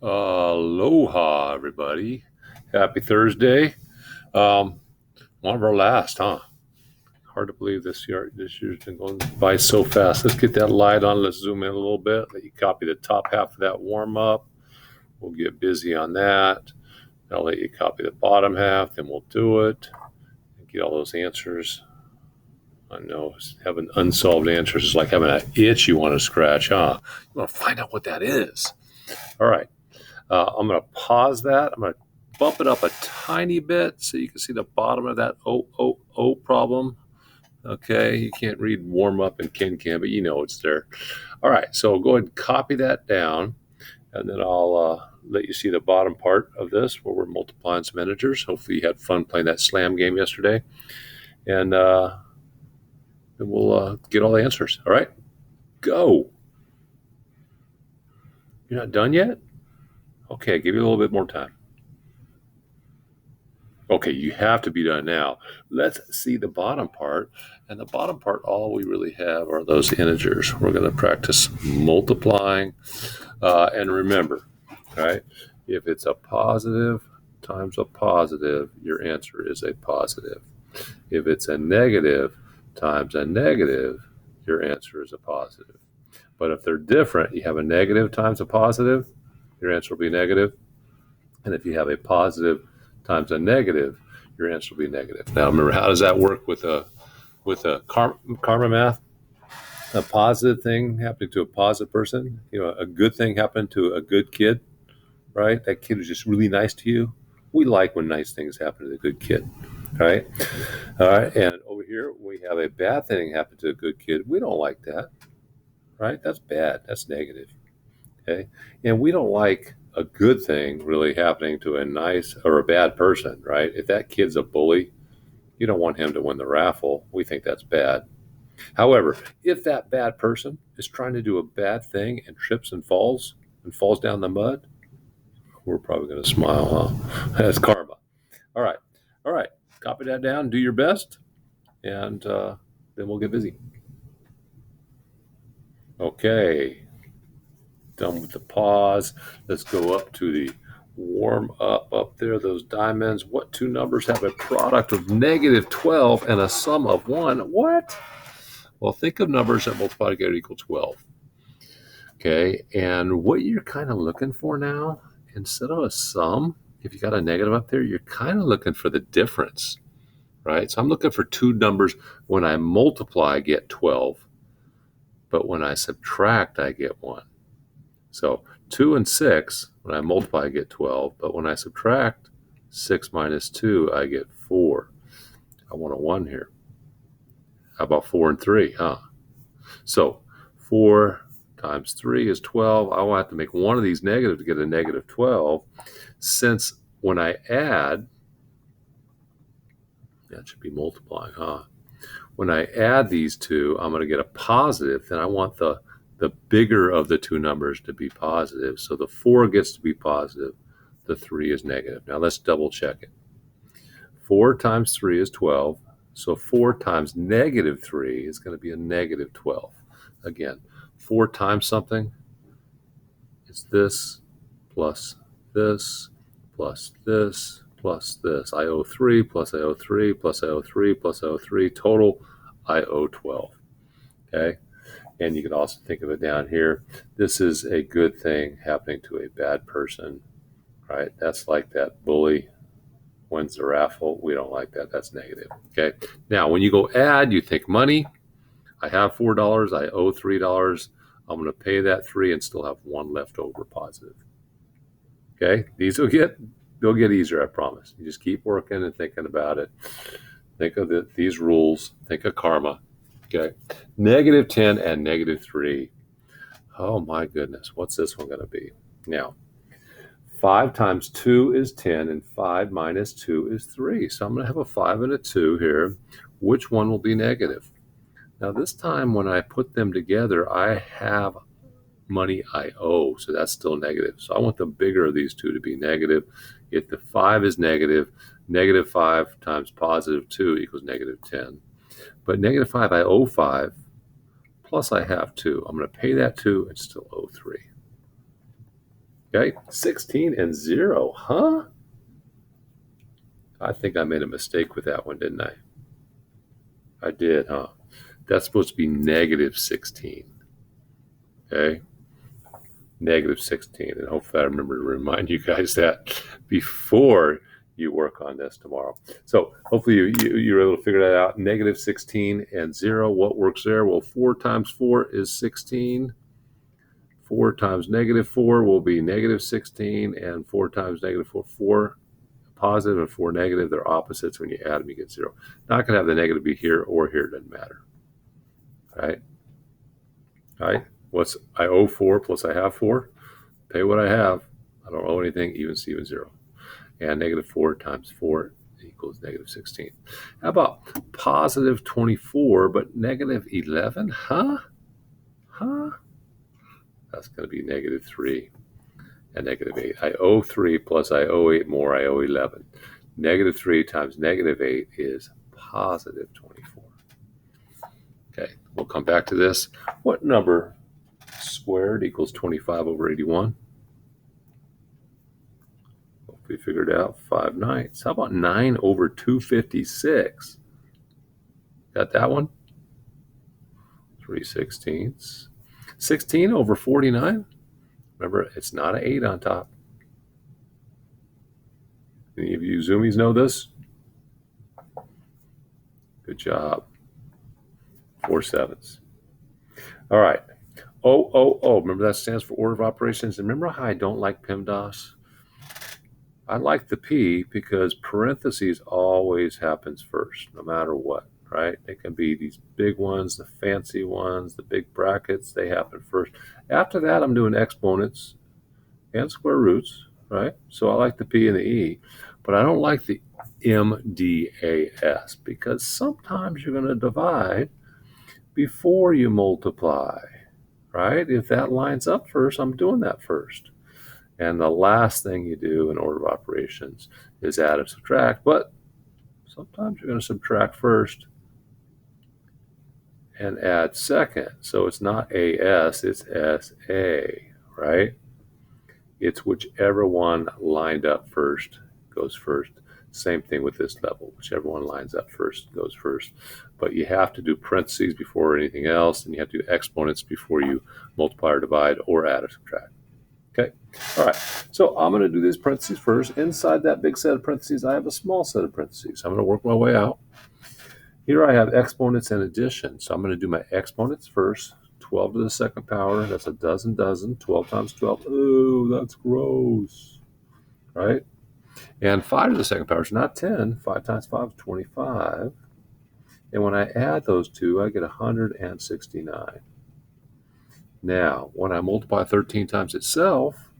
Aloha, everybody. Happy Thursday. Um, One of our last, huh? Hard to believe this year's been going by so fast. Let's get that light on. Let's zoom in a little bit. Let you copy the top half of that warm up. We'll get busy on that. I'll let you copy the bottom half, then we'll do it and get all those answers. I know having unsolved answers is like having an itch you want to scratch, huh? You want to find out what that is. All right. I'm going to pause that. I'm going to bump it up a tiny bit so you can see the bottom of that O problem. Okay, you can't read warm up and can, but you know it's there. All right, so go ahead and copy that down, and then I'll let you see the bottom part of this where we're multiplying some integers. Hopefully, you had fun playing that slam game yesterday, and then we'll get all the answers. All right, go. You're not done yet? Okay, give you a little bit more time. Okay, you have to be done now. Let's see the bottom part. And the bottom part, all we really have are those integers. We're going to practice multiplying. And remember, right, if it's a positive times a positive, your answer is a positive. If it's a negative times a negative, your answer is a positive. But if they're different, you have a negative times a positive, your answer will be negative. And if you have a positive times a negative, your answer will be negative. Now, remember, how does that work with a karma math? A positive thing happening to a positive person, a good thing happened to a good kid, right? That kid was just really nice to you. We like when nice things happen to the good kid, right? All right. And over here, we have a bad thing happen to a good kid. We don't like that, right? That's bad. That's negative. Okay. And we don't like a good thing really happening to a nice or a bad person, right? If that kid's a bully, you don't want him to win the raffle. We think that's bad. However, if that bad person is trying to do a bad thing and trips and falls down the mud, we're probably going to smile, huh? That's karma. All right. All right. Copy that down. Do your best. And then we'll get busy. Okay. Done with the pause. Let's go up to the warm up there. Those diamonds. What two numbers have a product of negative 12 and a sum of 1? What? Well, think of numbers that multiply together equal 12. Okay. And what you're kind of looking for now, instead of a sum, if you got a negative up there, you're kind of looking for the difference, right? So I'm looking for two numbers. When I multiply, I get 12. But when I subtract, I get 1. So 2 and 6, when I multiply, I get 12. But when I subtract 6 minus 2, I get 4. I want a 1 here. How about 4 and 3, huh? So 4 times 3 is 12. I will have to make one of these negative to get a negative 12. Since when I add, that should be multiplying, huh? When I add these two, I'm going to get a positive. Then I want the bigger of the two numbers to be positive. So the 4 gets to be positive. The 3 is negative. Now let's double check it. 4 times 3 is 12. So 4 times negative 3 is going to be a negative 12. Again, 4 times something, it's this plus this plus this plus this. I owe 3 plus I owe 3 plus I owe 3 plus I owe 3. Total, I owe 12. Okay? And you can also think of it down here. This is a good thing happening to a bad person, right? That's like that bully wins the raffle. We don't like that. That's negative. Okay? Now, when you go add, you think money. I have $4. I owe $3. I'm going to pay that 3 and still have 1 left over positive. Okay? They'll get easier, I promise. You just keep working and thinking about it. Think of these rules. Think of karma. Okay? Negative 10 and negative 3. Oh my goodness. What's this one going to be? Now, 5 times 2 is 10 and 5 minus 2 is 3. So I'm going to have a 5 and a 2 here. Which one will be negative? Now this time when I put them together, I have money I owe, so that's still negative. So I want the bigger of these two to be negative. If the 5 is negative, negative 5 times positive 2 equals negative 10. But negative 5, I owe 5, plus I have 2. I'm going to pay that 2 and still owe 3. Okay, 16 and 0, huh? I think I made a mistake with that one, didn't I? I did, huh? That's supposed to be negative 16. Okay, negative 16. And hopefully I remember to remind you guys that before you work on this tomorrow. So hopefully you're able to figure that out. Negative 16 and 0. What works there? Well, 4 times 4 is 16. 4 times negative 4 will be negative 16. And 4 times negative 4, 4 positive and 4 negative. They're opposites. When you add them, you get 0. Not going to have the negative be here or here. It doesn't matter. Right? Right? I owe 4 plus I have 4. Pay what I have. I don't owe anything. Even Steven 0. And negative 4 times 4 equals negative 16. How about positive 24 but negative 11? Huh? That's going to be negative 3 and negative 8. I owe 3 plus I owe 8 more. I owe 11. Negative 3 times negative 8 is positive 24. Okay, we'll come back to this. What number squared equals 25 over 81? We figured out 5/9. How about 9 over 256? Got that one? 3/16. 16 over 49? Remember, it's not an 8 on top. Any of you Zoomies know this? Good job. 4 sevens. All right. Oh. Remember that stands for order of operations. And remember how I don't like PEMDAS? I like the P because parentheses always happens first, no matter what, right? They can be these big ones, the fancy ones, the big brackets, they happen first. After that, I'm doing exponents and square roots, right? So I like the P and the E, but I don't like the MDAS because sometimes you're going to divide before you multiply, right? If that lines up first, I'm doing that first. And the last thing you do in order of operations is add and subtract. But sometimes you're going to subtract first and add second. So it's not AS, it's SA, right? It's whichever one lined up first goes first. Same thing with this level. Whichever one lines up first goes first. But you have to do parentheses before anything else, and you have to do exponents before you multiply or divide or add or subtract. Okay, all right, so I'm going to do these parentheses first. Inside that big set of parentheses, I have a small set of parentheses. I'm going to work my way out. Here I have exponents and addition. So I'm going to do my exponents first. 12 to the second power, that's a dozen. 12 times 12, oh, that's gross, right? And 5 to the second power is not 10. 5 times 5 is 25. And when I add those two, I get 169. Now, when I multiply 13 times itself,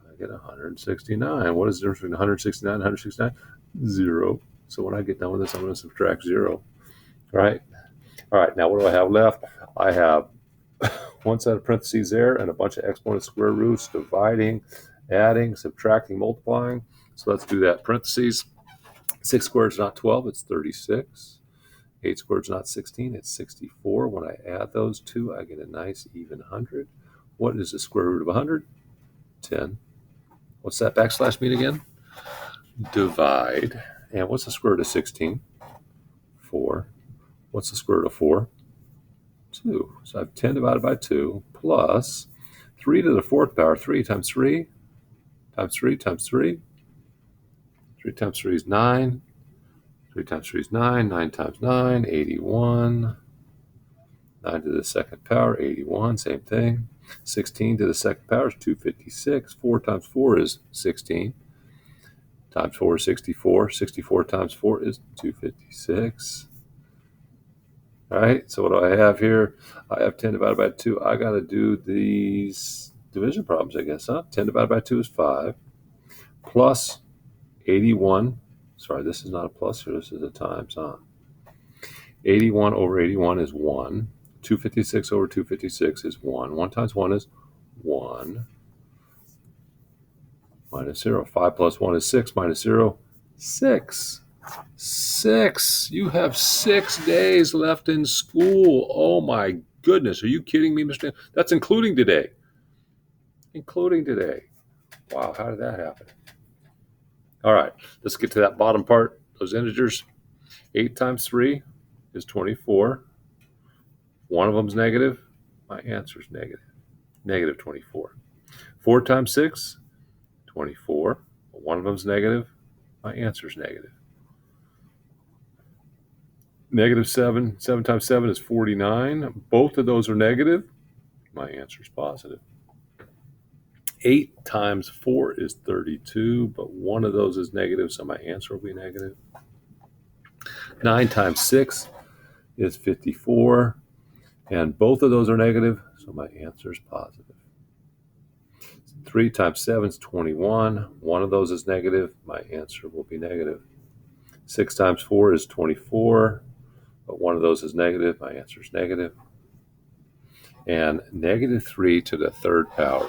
I get 169. What is the difference between 169 and 169? 0. So when I get done with this, I'm going to subtract 0. Right? All right, now what do I have left? I have one set of parentheses there and a bunch of exponent square roots, dividing, adding, subtracting, multiplying. So let's do that. Parentheses. 6 squared is not 12, it's 36. 8 squared is not 16, it's 64. When I add those two, I get a nice even 100. What is the square root of 100? 10. What's that backslash mean again? Divide. And what's the square root of 16? 4. What's the square root of 4? 2. So I have 10 divided by 2 plus 3 to the fourth power. 3 times 3 times 3 times 3. 3 times 3 is 9. 3 times 3 is 9. 9 times 9, 81. 9 to the second power, 81, same thing. 16 to the second power is 256. 4 times 4 is 16. Times 4 is 64. 64 times 4 is 256. All right, so what do I have here? I have 10 divided by 2. I got to do these division problems, I guess, huh? 10 divided by 2 is 5. Plus 81. Sorry, this is not a plus here. This is a times, huh? 81 over 81 is 1. 256 over 256 is 1. 1 times 1 is 1. Minus 0. 5 plus 1 is 6. Minus 0, 6. 6. You have 6 days left in school. Oh my goodness. Are you kidding me, Mr. That's including today. Including today. Wow, how did that happen? All right, let's get to that bottom part, those integers. 8 times 3 is 24. One of them is negative. My answer is negative. Negative 24. 4 times 6, 24. One of them is negative. My answer is negative. Negative 7. 7 times 7 is 49. Both of those are negative. My answer is positive. 8 times 4 is 32, but one of those is negative, so my answer will be negative. 9 times 6 is 54, and both of those are negative, so my answer is positive. 3 times 7 is 21. One of those is negative. My answer will be negative. 6 times 4 is 24, but one of those is negative. My answer is negative. And negative 3 to the third power.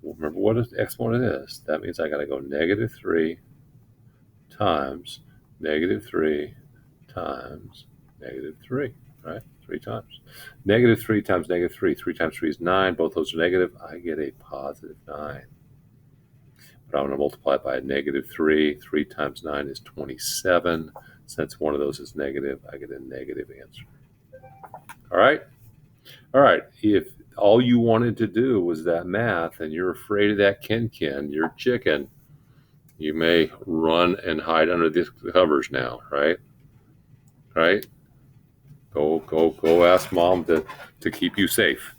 Remember what an exponent is. That means I got to go negative 3 times negative 3 times negative 3, right? 3 times. Negative 3 times negative 3. 3 times 3 is 9. Both those are negative. I get a positive 9. But I'm going to multiply it by a negative 3. 3 times 9 is 27. Since one of those is negative, I get a negative answer. All right? All right. If all you wanted to do was that math and you're afraid of that Ken, your chicken, you may run and hide under the covers now, right? Right? Go ask mom to keep you safe.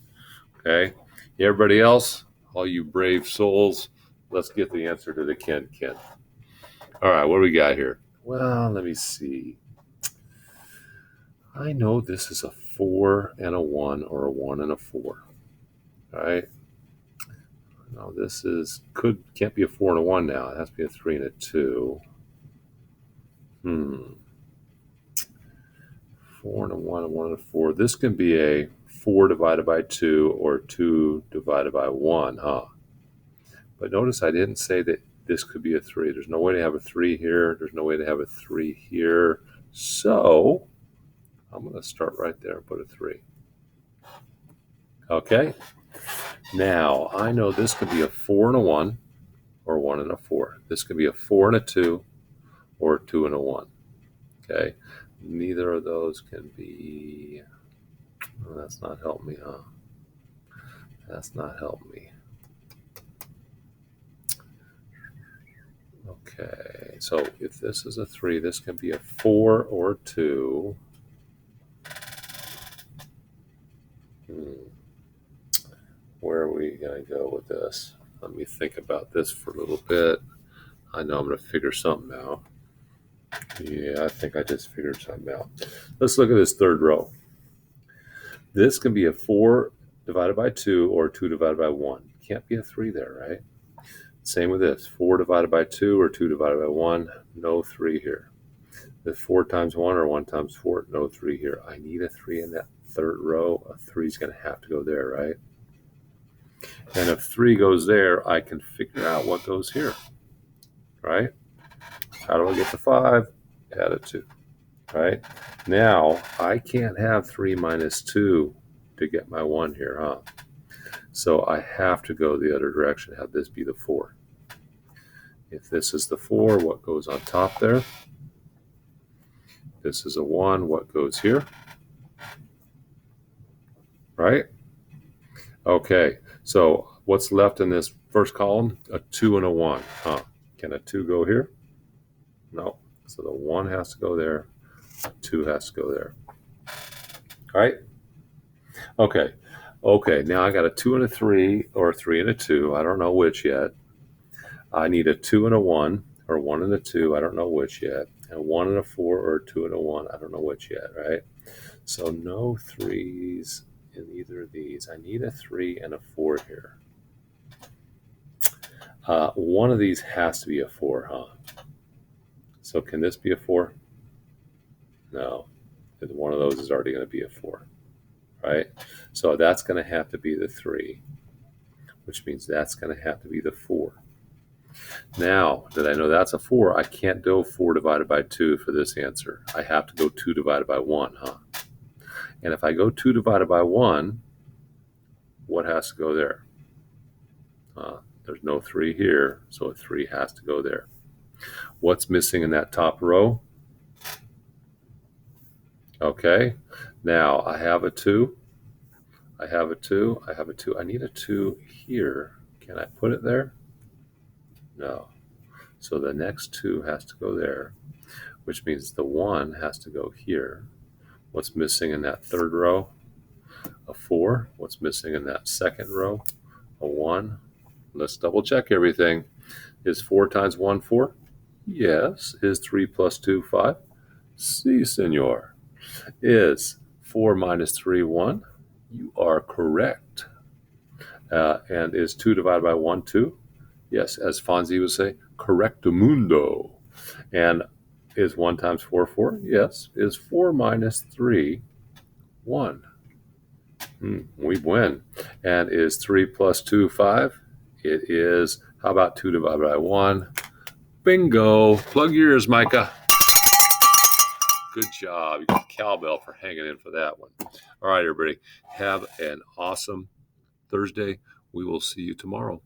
Okay? Everybody else, all you brave souls, let's get the answer to the Ken. All right, what do we got here? Well, let me see. I know this is a 4 and a 1 or a 1 and a 4. All right? No, this can't be a 4 and a 1 now. It has to be a 3 and a 2. 4 and a 1 and 1 and a 4. This can be a 4 divided by 2 or 2 divided by 1, huh? But notice I didn't say that this could be a 3. There's no way to have a 3 here. There's no way to have a 3 here. So I'm going to start right there and put a 3. Okay? Now, I know this could be a 4 and a 1 or 1 and a 4. This could be a 4 and a 2 or a 2 and a 1. Okay? Neither of those can be... Oh, that's not helping me, huh? That's not helping me. Okay, so if this is a 3, this can be a 4 or a 2. Where are we going to go with this? Let me think about this for a little bit. I know I'm going to figure something out. Yeah, I think I just figured something out. Let's look at this third row. This can be a 4 divided by 2 or 2 divided by 1. Can't be a 3 there, right? Same with this. 4 divided by 2 or 2 divided by 1. No 3 here. The 4 times 1 or 1 times 4. No 3 here. I need a 3 in that third row. A 3 is going to have to go there, right? And if 3 goes there, I can figure out what goes here, right? How do I get to 5? Add a 2, right? Now, I can't have 3 minus 2 to get my 1 here, huh? So I have to go the other direction, have this be the 4. If this is the 4, what goes on top there? This is a 1, what goes here? Right? Okay, so what's left in this first column? A 2 and a 1, huh? Can a 2 go here? No. So the 1 has to go there, a 2 has to go there. All right? Okay, now I got a 2 and a 3 or a 3 and a 2. I don't know which yet. I need a 2 and a 1 or 1 and a 2. I don't know which yet. And 1 and a 4 or a 2 and a 1. I don't know which yet, right? So no 3s in either of these. I need a 3 and a 4 here. One of these has to be a 4, huh? So can this be a 4? No. One of those is already going to be a 4, right? So that's going to have to be the 3, which means that's going to have to be the 4. Now that I know that's a 4, I can't go 4 divided by 2 for this answer. I have to go 2 divided by 1, huh? And if I go 2 divided by 1, what has to go there? There's no 3 here, so a 3 has to go there. What's missing in that top row? Okay, now I have a 2. I have a 2. I have a 2. I need a 2 here. Can I put it there? No. So the next 2 has to go there, which means the 1 has to go here. What's missing in that third row? A 4. What's missing in that second row? A 1. Let's double check everything. Is 4 times 1 4? Yes. Is 3 plus 2 5? Si, senor. Is 4 minus 3 1? You are correct. And is 2 divided by 1 2? Yes, as Fonzie would say, correctamundo. And is 1 times 4 4? Yes. Is 4 minus 3 1? We win. And is 3 plus 2 5? It is, how about 2 divided by 1? Bingo. Plug your ears, Micah. Good job. You got cowbell for hanging in for that one. All right, everybody. Have an awesome Thursday. We will see you tomorrow.